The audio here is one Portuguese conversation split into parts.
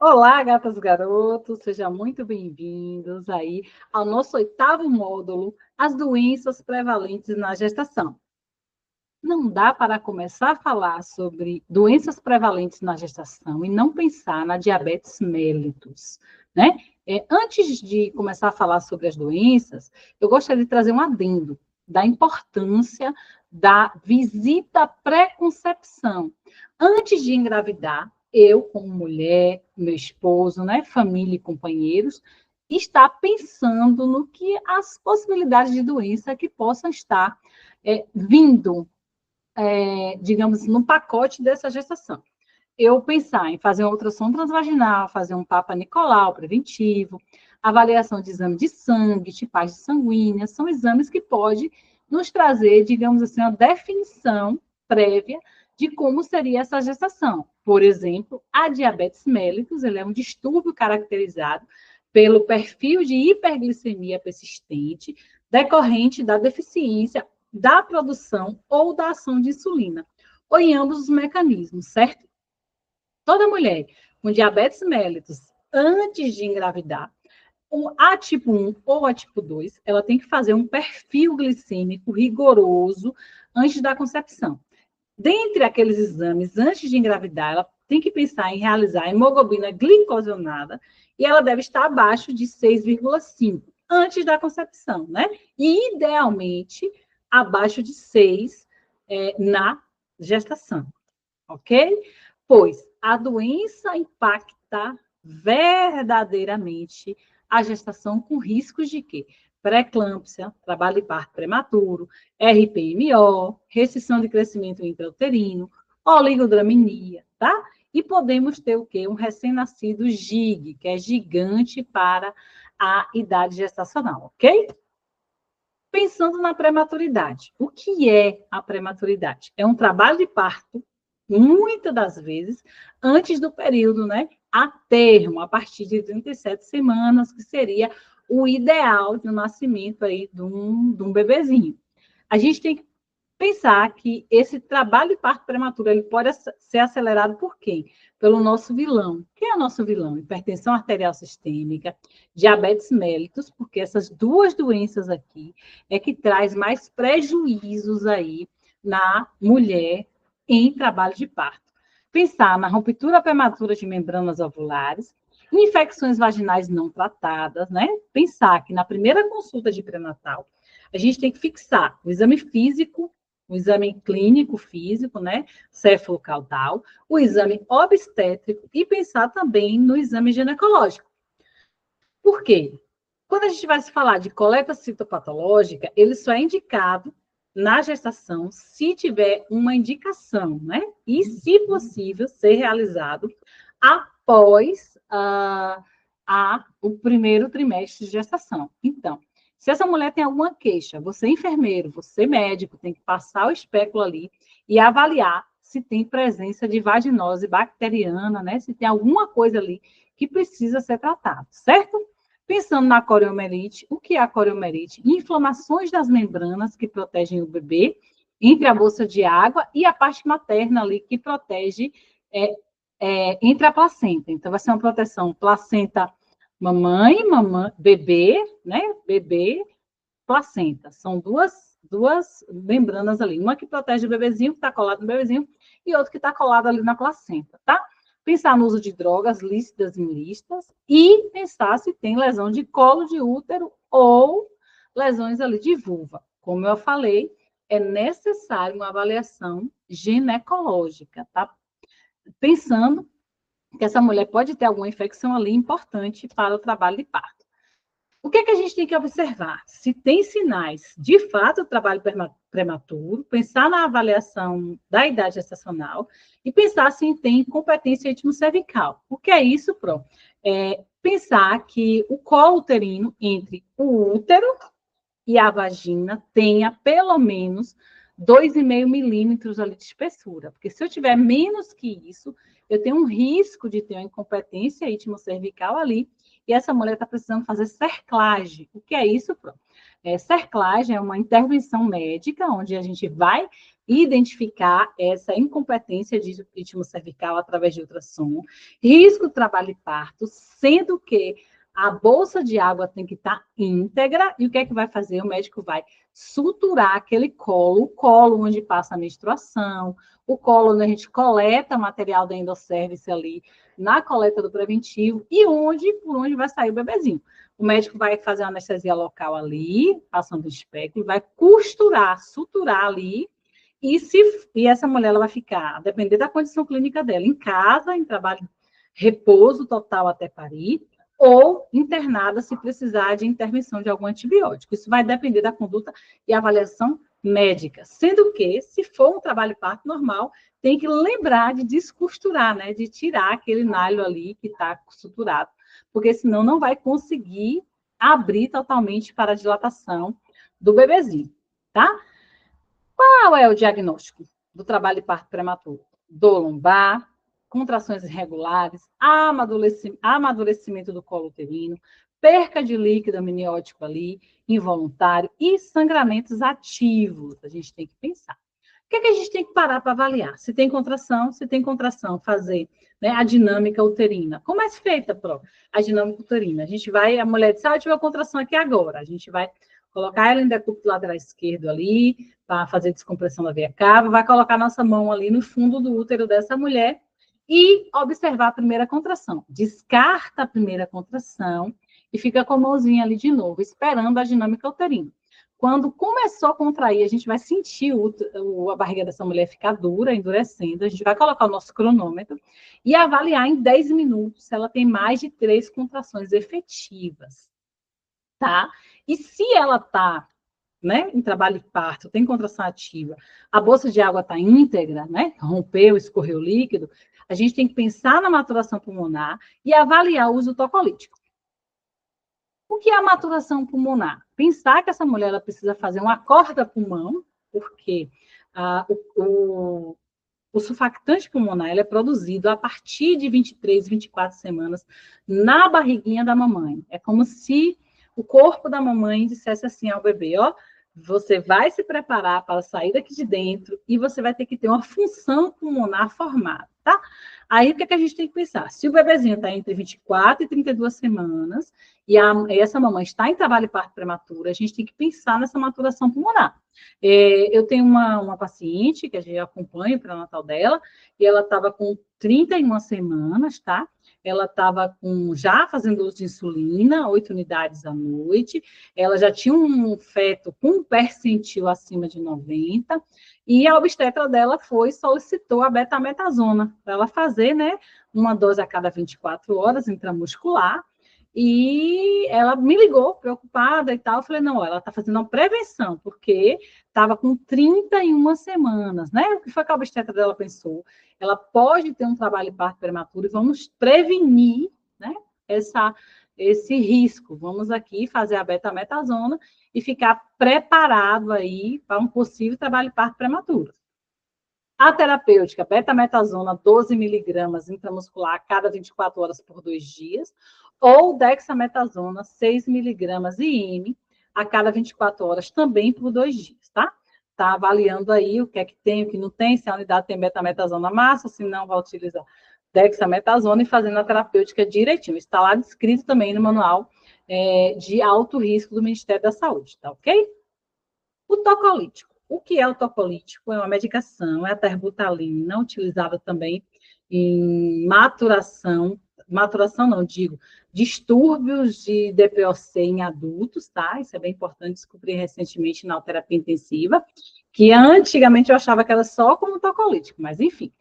Olá, gatas e garotos, sejam muito bem-vindos aí ao nosso 8º módulo, as doenças prevalentes na gestação. Não dá para começar a falar sobre doenças prevalentes na gestação e não pensar na diabetes mellitus, né? Antes de começar a falar sobre as doenças, eu gostaria de trazer um adendo da importância da visita pré-concepção. Antes de engravidar, eu, como mulher, meu esposo, né, família e companheiros, está pensando no que as possibilidades de doença que possam estar vindo, digamos, no pacote dessa gestação. Eu pensar em fazer uma ultrassom transvaginal, fazer um Papa Nicolau preventivo, avaliação de exame de sangue, tipagem sanguínea, são exames que podem nos trazer, digamos assim, uma definição prévia de como seria essa gestação. Por exemplo, a diabetes mellitus, ele é um distúrbio caracterizado pelo perfil de hiperglicemia persistente decorrente da deficiência da produção ou da ação de insulina, ou em ambos os mecanismos, certo? Toda mulher com diabetes mellitus, antes de engravidar, a tipo 1 ou a tipo 2, ela tem que fazer um perfil glicêmico rigoroso antes da concepção. Dentre aqueles exames, antes de engravidar, ela tem que pensar em realizar a hemoglobina glicosionada e ela deve estar abaixo de 6,5 antes da concepção, né? E, idealmente, abaixo de 6 na gestação, ok? Pois a doença impacta verdadeiramente a gestação com riscos de quê? Pré-eclâmpsia, trabalho de parto prematuro, RPMO, restrição de crescimento intrauterino, oligodramia, tá? E podemos ter o quê? Um recém-nascido GIG, que é gigante para a idade gestacional, ok? Pensando na prematuridade. O que é a prematuridade? É um trabalho de parto, muitas das vezes, antes do período, né? A termo, a partir de 37 semanas, que seria o ideal de um nascimento aí de um bebezinho. A gente tem que pensar que esse trabalho de parto prematuro ele pode ser acelerado por quem? Pelo nosso vilão. Quem é o nosso vilão? Hipertensão arterial sistêmica, diabetes mellitus, porque essas duas doenças aqui é que traz mais prejuízos aí na mulher em trabalho de parto. Pensar na ruptura prematura de membranas ovulares, infecções vaginais não tratadas, né? Pensar que na primeira consulta de pré-natal, a gente tem que fixar o exame físico, o exame clínico físico, né, céfalo-caudal, o exame obstétrico e pensar também no exame ginecológico. Por quê? Quando a gente vai se falar de coleta citopatológica, ele só é indicado na gestação se tiver uma indicação, né? E, se possível, ser realizado após o primeiro trimestre de gestação. Então, se essa mulher tem alguma queixa, você enfermeiro, você médico, tem que passar o espéculo ali e avaliar se tem presença de vaginose bacteriana, né? Se tem alguma coisa ali que precisa ser tratado, certo? Pensando na coriomelite, o que é a coriomelite? Inflamações das membranas que protegem o bebê entre a bolsa de água e a parte materna ali que protege entre a placenta. Então, vai ser uma proteção placenta mamãe, bebê, né? Bebê, placenta. São duas membranas ali. Uma que protege o bebezinho, que está colado no bebezinho, e outra que está colada ali na placenta, tá? Pensar no uso de drogas lícitas e ilícitas e pensar se tem lesão de colo de útero ou lesões ali de vulva. Como eu falei, é necessário uma avaliação ginecológica, tá? Pensando que essa mulher pode ter alguma infecção ali importante para o trabalho de parto. O que é que a gente tem que observar? Se tem sinais, de fato, do trabalho prematuro, pensar na avaliação da idade gestacional e pensar se tem competência cervical. O que é isso, Pro? Pensar que o colo uterino entre o útero e a vagina tenha pelo menos 2,5 milímetros ali de espessura, porque se eu tiver menos que isso, eu tenho um risco de ter uma incompetência cervical ali e essa mulher está precisando fazer cerclagem. O que é isso, Pro? Cerclagem é uma intervenção médica, onde a gente vai identificar essa incompetência de ritmo cervical através de ultrassom, risco de trabalho e parto, sendo que a bolsa de água tem que estar íntegra, e o que é que vai fazer? O médico vai suturar aquele colo, o colo onde passa a menstruação, o colo onde a gente coleta material da endosservice ali, na coleta do preventivo, e por onde vai sair o bebezinho. O médico vai fazer uma anestesia local ali, passando o espéculo, vai costurar, suturar ali, e essa mulher ela vai ficar, a depender da condição clínica dela, em casa, em trabalho, repouso total até parir, ou internada se precisar de intervenção de algum antibiótico. Isso vai depender da conduta e avaliação médica. Sendo que, se for um trabalho parto normal, tem que lembrar de descosturar, né? De tirar aquele nylon ali que está suturado, porque senão não vai conseguir abrir totalmente para a dilatação do bebezinho, tá? Qual é o diagnóstico do trabalho de parto prematuro? Dor lombar, contrações irregulares, amadurecimento do colo uterino, perca de líquido amniótico ali, involuntário, e sangramentos ativos. A gente tem que pensar. O que é que a gente tem que parar para avaliar? Se tem contração, fazer, né, a dinâmica uterina. Como é feita, Pro? A dinâmica uterina. A mulher diz, eu tive uma contração aqui agora. A gente vai colocar ela em decúbito lateral esquerdo ali, para fazer descompressão da veia cava, vai colocar nossa mão ali no fundo do útero dessa mulher e observar a primeira contração. Descarta a primeira contração e fica com a mãozinha ali de novo, esperando a dinâmica uterina. Quando começou a contrair, a gente vai sentir a barriga dessa mulher ficar dura, endurecendo. A gente vai colocar o nosso cronômetro e avaliar em 10 minutos se ela tem mais de 3 contrações efetivas, tá? E se ela está, né, em trabalho de parto, tem contração ativa, a bolsa de água está íntegra, né, rompeu, escorreu líquido, a gente tem que pensar na maturação pulmonar e avaliar o uso tocolítico. O que é a maturação pulmonar? Pensar que essa mulher ela precisa fazer um acorda-pulmão, porque o surfactante pulmonar ele é produzido a partir de 23, 24 semanas na barriguinha da mamãe. É como se o corpo da mamãe dissesse assim ao bebê, ó, você vai se preparar para sair daqui de dentro e você vai ter que ter uma função pulmonar formada, tá? Aí, o que é que a gente tem que pensar? Se o bebezinho está entre 24 e 32 semanas e essa mamãe está em trabalho de parto prematuro, a gente tem que pensar nessa maturação pulmonar. Eu tenho uma paciente que a gente acompanha o pré-natal dela e ela estava com 31 semanas, tá? Ela estava já fazendo uso de insulina, 8 unidades à noite, ela já tinha um feto com um percentil acima de 90, e a obstetra dela solicitou a betametasona para ela fazer, né, uma dose a cada 24 horas intramuscular, e ela me ligou, preocupada e tal, eu falei, não, ela está fazendo uma prevenção, porque estava com 31 semanas, né? O que foi que a obstetra dela pensou? Ela pode ter um trabalho de parto prematuro e vamos prevenir, né, esse risco. Vamos aqui fazer a betametasona e ficar preparado aí para um possível trabalho de parto prematuro. A terapêutica, betametasona, 12 miligramas intramuscular a cada 24 horas por 2 dias, ou dexametasona, 6 miligramas IM a cada 24 horas também por 2 dias, tá? Tá avaliando aí o que é que tem, o que não tem, se a unidade tem betametasona massa, se não, vai utilizar dexametasona e fazendo a terapêutica direitinho. Está lá descrito também no manual de alto risco do Ministério da Saúde, tá ok? O tocolítico. O que é o tocolítico? É uma medicação, é a terbutalina, utilizada também em maturação não, digo, distúrbios de DPOC em adultos, tá? Isso é bem importante, descobri recentemente na terapia intensiva, que antigamente eu achava que era só como tocolítico, mas enfim.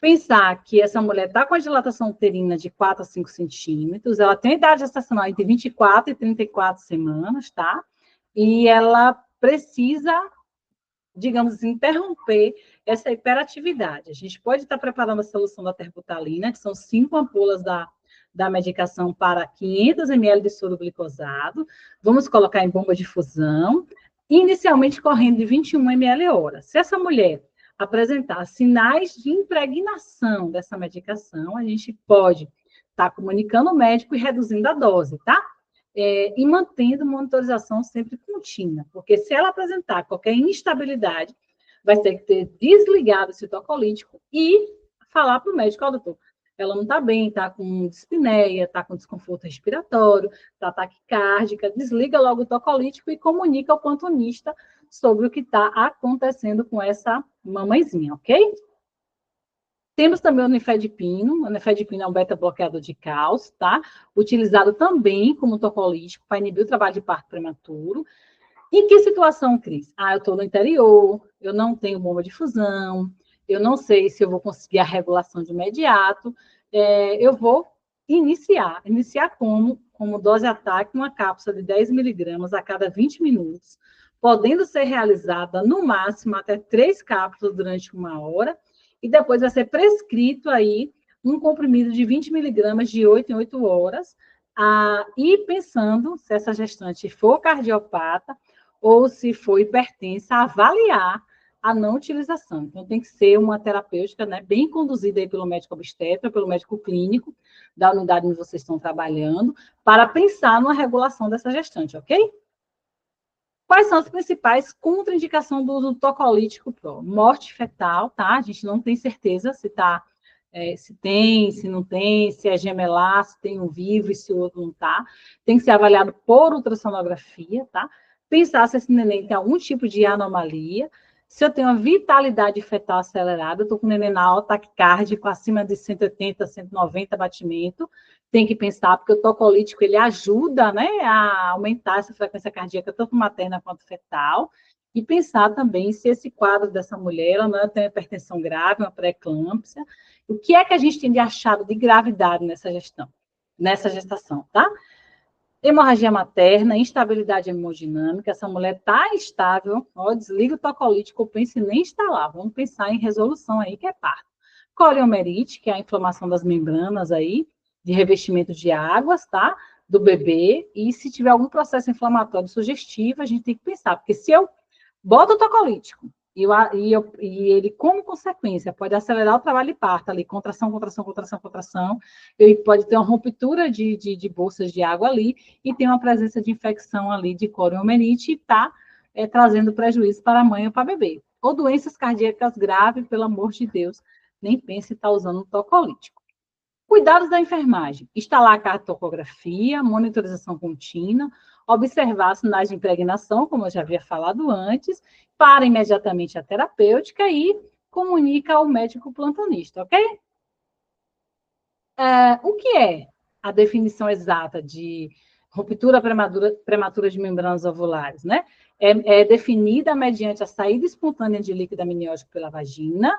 Pensar que essa mulher está com a dilatação uterina de 4 a 5 centímetros, ela tem idade gestacional entre 24 e 34 semanas, tá? E ela precisa, digamos assim, interromper essa hiperatividade. A gente pode estar preparando a solução da terbutalina, que são 5 ampolas da medicação para 500 ml de soro glicosado. Vamos colocar em bomba de fusão, inicialmente correndo de 21 ml hora. Se essa mulher apresentar sinais de impregnação dessa medicação, a gente pode Tá comunicando o médico e reduzindo a dose, tá? E mantendo monitorização sempre contínua, porque se ela apresentar qualquer instabilidade, vai ter que ter desligado esse tocolítico e falar para o médico, ó, doutor, ela não está bem, está com dispneia, está com desconforto respiratório, está taquicárdica, desliga logo o tocolítico e comunica ao plantonista sobre o que está acontecendo com essa mamãezinha, ok? Temos também o nifedipino. O nifedipino é um beta-bloqueador de cálcio, tá? Utilizado também como tocolítico para inibir o trabalho de parto prematuro. Em que situação, Cris? Eu estou no interior, eu não tenho bomba de fusão, eu não sei se eu vou conseguir a regulação de imediato, eu vou iniciar como dose ataque, uma cápsula de 10 miligramas a cada 20 minutos, podendo ser realizada no máximo até 3 cápsulas durante 1 hora, e depois vai ser prescrito aí um comprimido de 20 miligramas de 8 em 8 horas, e pensando, se essa gestante for cardiopata, ou se for hipertensa, avaliar a não utilização. Então, tem que ser uma terapêutica, né, bem conduzida aí pelo médico obstetra, pelo médico clínico da unidade onde vocês estão trabalhando, para pensar numa regulação dessa gestante, ok? Quais são as principais contraindicações do uso do tocolítico pro? Morte fetal, tá? A gente não tem certeza se tá, se tem, se não tem, se é gemelar, se tem um vivo e se o outro não tá. Tem que ser avaliado por ultrassonografia, tá? Pensar se esse neném tem algum tipo de anomalia. Se eu tenho uma vitalidade fetal acelerada, eu estou com o neném na alta taquicárdico, acima de 180, 190 batimento, tem que pensar, porque o tocolítico, ele ajuda, né, a aumentar essa frequência cardíaca, tanto materna quanto fetal, e pensar também se esse quadro dessa mulher, ela não tem hipertensão grave, uma pré-eclâmpsia, o que é que a gente tem de achado de gravidade nessa gestação, tá? Hemorragia materna, instabilidade hemodinâmica, essa mulher está estável, ó, desliga o tocolítico, pense nem instalar, vamos pensar em resolução aí, que é parto. Coriomerite, que é a inflamação das membranas aí, de revestimento de águas, tá? Do bebê, e se tiver algum processo inflamatório sugestivo, a gente tem que pensar, porque se eu boto o tocolítico, e ele, como consequência, pode acelerar o trabalho de parto ali, contração, contração, contração, contração, ele pode ter uma ruptura de bolsas de água ali, e tem uma presença de infecção ali de coriomerite, e está trazendo prejuízo para a mãe ou para o bebê. Ou doenças cardíacas graves, pelo amor de Deus, nem pense em estar usando um tocolítico. Cuidados da enfermagem: instalar a cartografia, monitorização contínua, observar sinais de impregnação, como eu já havia falado antes, para imediatamente a terapêutica e comunica ao médico plantonista, ok? O que é a definição exata de ruptura prematura de membranas ovulares, né? É definida mediante a saída espontânea de líquido amniótico pela vagina,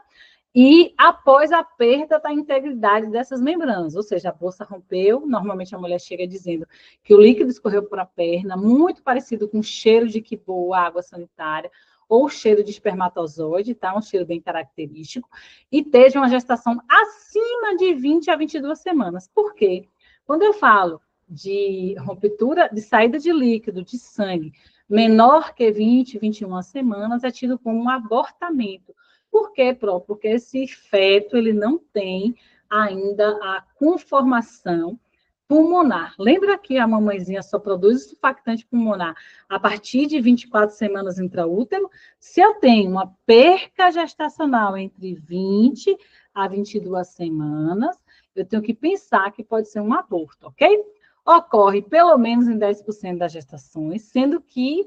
e após a perda da integridade dessas membranas, ou seja, a bolsa rompeu, normalmente a mulher chega dizendo que o líquido escorreu por a perna, muito parecido com o cheiro de que boa água sanitária, ou cheiro de espermatozoide, tá? Um cheiro bem característico, e teve uma gestação acima de 20 a 22 semanas. Por quê? Quando eu falo de ruptura, de saída de líquido, de sangue, menor que 20, 21 semanas, é tido como um abortamento. Por quê, Pro? Porque esse feto, ele não tem ainda a conformação pulmonar. Lembra que a mamãezinha só produz o surfactante pulmonar a partir de 24 semanas intraútero? Se eu tenho uma perca gestacional entre 20 a 22 semanas, eu tenho que pensar que pode ser um aborto, ok? Ocorre pelo menos em 10% das gestações, sendo que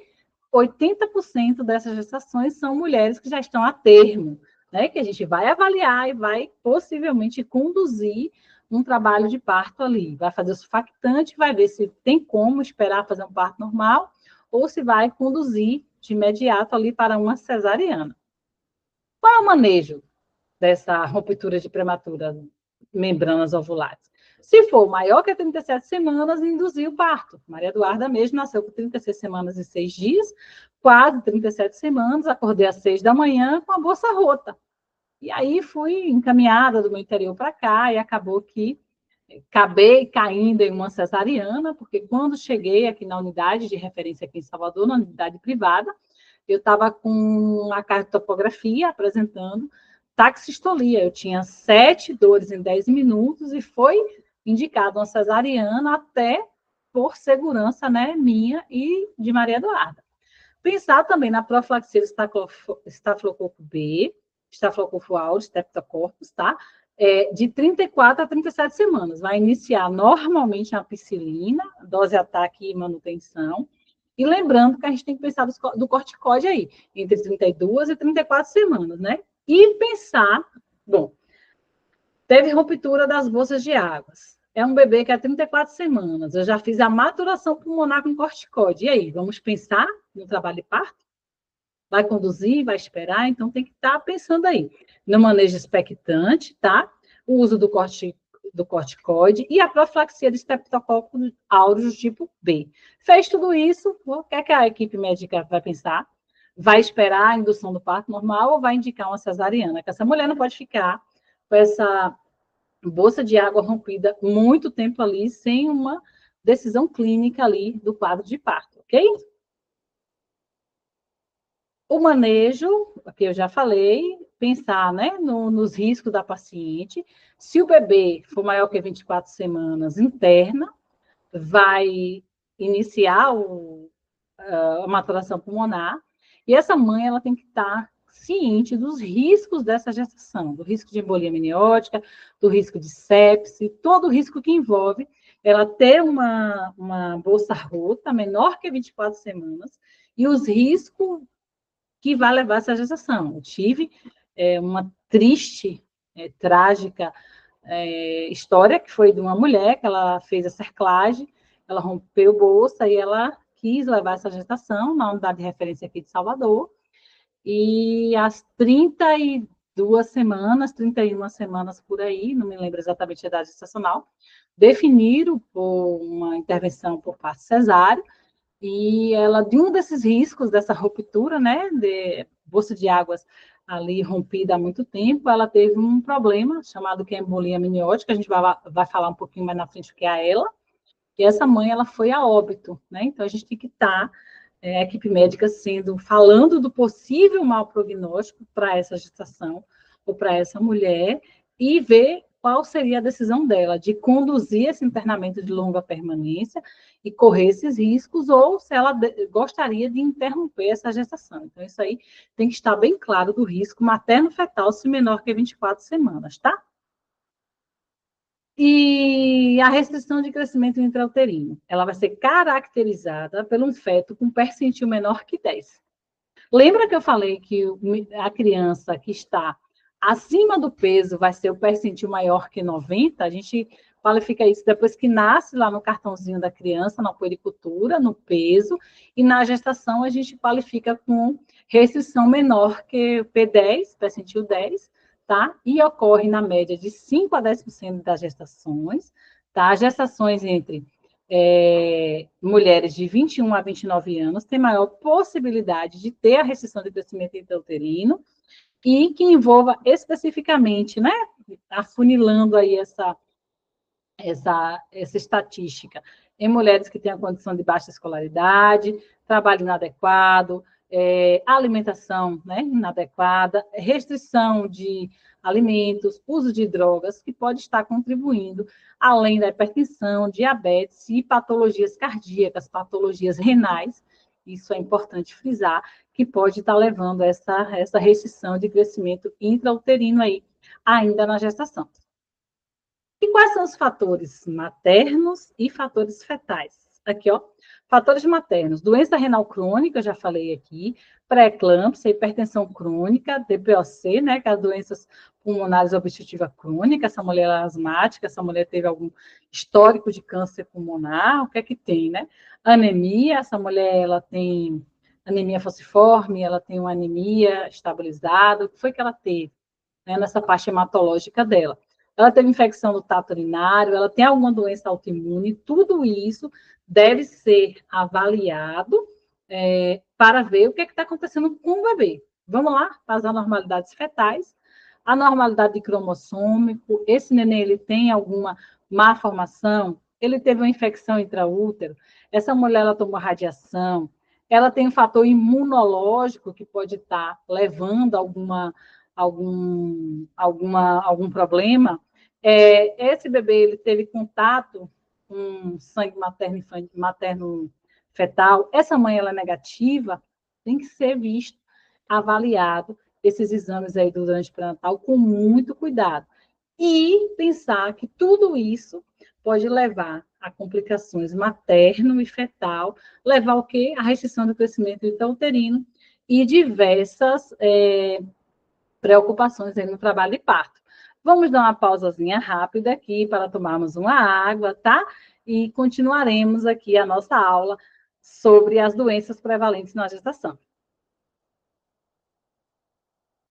80% dessas gestações são mulheres que já estão a termo, né? Que a gente vai avaliar e vai possivelmente conduzir um trabalho de parto ali. Vai fazer o surfactante, vai ver se tem como esperar fazer um parto normal ou se vai conduzir de imediato ali para uma cesariana. Qual é o manejo dessa ruptura de prematura membranas ovulares? Se for maior que 37 semanas, induzir o parto. Maria Eduarda mesmo nasceu com 36 semanas e 6 dias, quase 37 semanas, acordei às 6 da manhã com a bolsa rota. E aí fui encaminhada do meu interior para cá e acabou que acabei caindo em uma cesariana, porque quando cheguei aqui na unidade de referência aqui em Salvador, na unidade privada, eu estava com a cartopografia apresentando taxistolia. Eu tinha 7 dores em 10 minutos e foi indicado uma cesariana até por segurança, né, minha e de Maria Eduarda. Pensar também na profilaxia do estafilococo B, estafilococo aureus, streptococcus, tá? De 34 a 37 semanas. Vai iniciar normalmente a ampicilina, dose, ataque e manutenção. E lembrando que a gente tem que pensar do corticoide aí, entre 32 e 34 semanas, né? E pensar, bom, teve ruptura das bolsas de águas. É um bebê que é 34 semanas. Eu já fiz a maturação pulmonar com corticoide. E aí, vamos pensar no trabalho de parto? Vai conduzir, vai esperar? Então, tem que estar pensando aí. No manejo expectante, tá? O uso do corticoide e a profilaxia de Streptococcus aureus tipo B. Fez tudo isso, o que é que a equipe médica vai pensar? Vai esperar a indução do parto normal ou vai indicar uma cesariana? Que essa mulher não pode ficar com essa bolsa de água rompida muito tempo ali, sem uma decisão clínica ali do quadro de parto, ok? O manejo, que eu já falei, pensar, né, nos riscos da paciente. Se o bebê for maior que 24 semanas, interna, vai iniciar a maturação pulmonar, e essa mãe ela tem que estar ciente dos riscos dessa gestação, do risco de embolia amniótica, do risco de sepse, todo o risco que envolve ela ter uma bolsa rota menor que 24 semanas, e os riscos que vai levar essa gestação. Eu tive uma triste, trágica história, que foi de uma mulher que ela fez a cerclagem, ela rompeu bolsa e ela quis levar essa gestação na unidade de referência aqui de Salvador, e às 32 semanas, 31 semanas por aí, não me lembro exatamente a idade gestacional, definiram por uma intervenção por parto cesáreo, e ela, de um desses riscos dessa ruptura, né, de bolsa de águas ali rompida há muito tempo, ela teve um problema chamado que é embolia amniótica, a gente vai falar um pouquinho mais na frente o que é ela, e essa mãe, ela foi a óbito, né, então a gente tem que estar, a equipe médica falando do possível mau prognóstico para essa gestação, ou para essa mulher, e ver qual seria a decisão dela de conduzir esse internamento de longa permanência e correr esses riscos, ou se ela gostaria de interromper essa gestação. Então, isso aí tem que estar bem claro do risco materno-fetal se menor que 24 semanas, tá? E a restrição de crescimento intrauterino, ela vai ser caracterizada por um feto com percentil menor que 10. Lembra que eu falei que a criança que está acima do peso vai ser o percentil maior que 90? A gente qualifica isso depois que nasce lá no cartãozinho da criança, na puericultura, no peso, e na gestação a gente qualifica com restrição menor que o P10, percentil 10, tá? E ocorre na média de 5 a 10% das gestações, tá? Gestações entre mulheres de 21 a 29 anos têm maior possibilidade de ter a restrição de crescimento intrauterino e que envolva especificamente, né, afunilando aí essa estatística, em mulheres que têm a condição de baixa escolaridade, trabalho inadequado, alimentação, né, inadequada, restrição de alimentos, uso de drogas, que pode estar contribuindo, além da hipertensão, diabetes e patologias cardíacas, patologias renais, isso é importante frisar, que pode estar levando a essa restrição de crescimento intrauterino aí, ainda na gestação. E quais são os fatores maternos e fatores fetais? Aqui, ó, fatores maternos, doença renal crônica, já falei aqui, pré-eclâmpsia, hipertensão crônica, DPOC, né, que é as doenças pulmonares obstrutiva crônica, essa mulher é asmática, essa mulher teve algum histórico de câncer pulmonar, o que é que tem, né? Anemia, essa mulher, ela tem anemia falciforme, ela tem uma anemia estabilizada, o que foi que ela teve, né, nessa parte hematológica dela? Ela teve infecção do trato urinário, ela tem alguma doença autoimune, tudo isso deve ser avaliado para ver o que está acontecendo com o bebê. Vamos lá, para as anormalidades fetais. Anormalidade de cromossômico, esse neném ele tem alguma má formação, ele teve uma infecção intraútero, essa mulher ela tomou radiação, ela tem um fator imunológico que pode estar levando algum problema, Esse bebê ele teve contato com sangue materno fetal, essa mãe ela é negativa, tem que ser visto, avaliado esses exames aí durante o pré-natal com muito cuidado. E pensar que tudo isso pode levar a complicações materno e fetal, levar o quê? A restrição do crescimento intrauterino e diversas preocupações aí no trabalho de parto. Vamos dar uma pausazinha rápida aqui para tomarmos uma água, tá? E continuaremos aqui a nossa aula sobre as doenças prevalentes na gestação.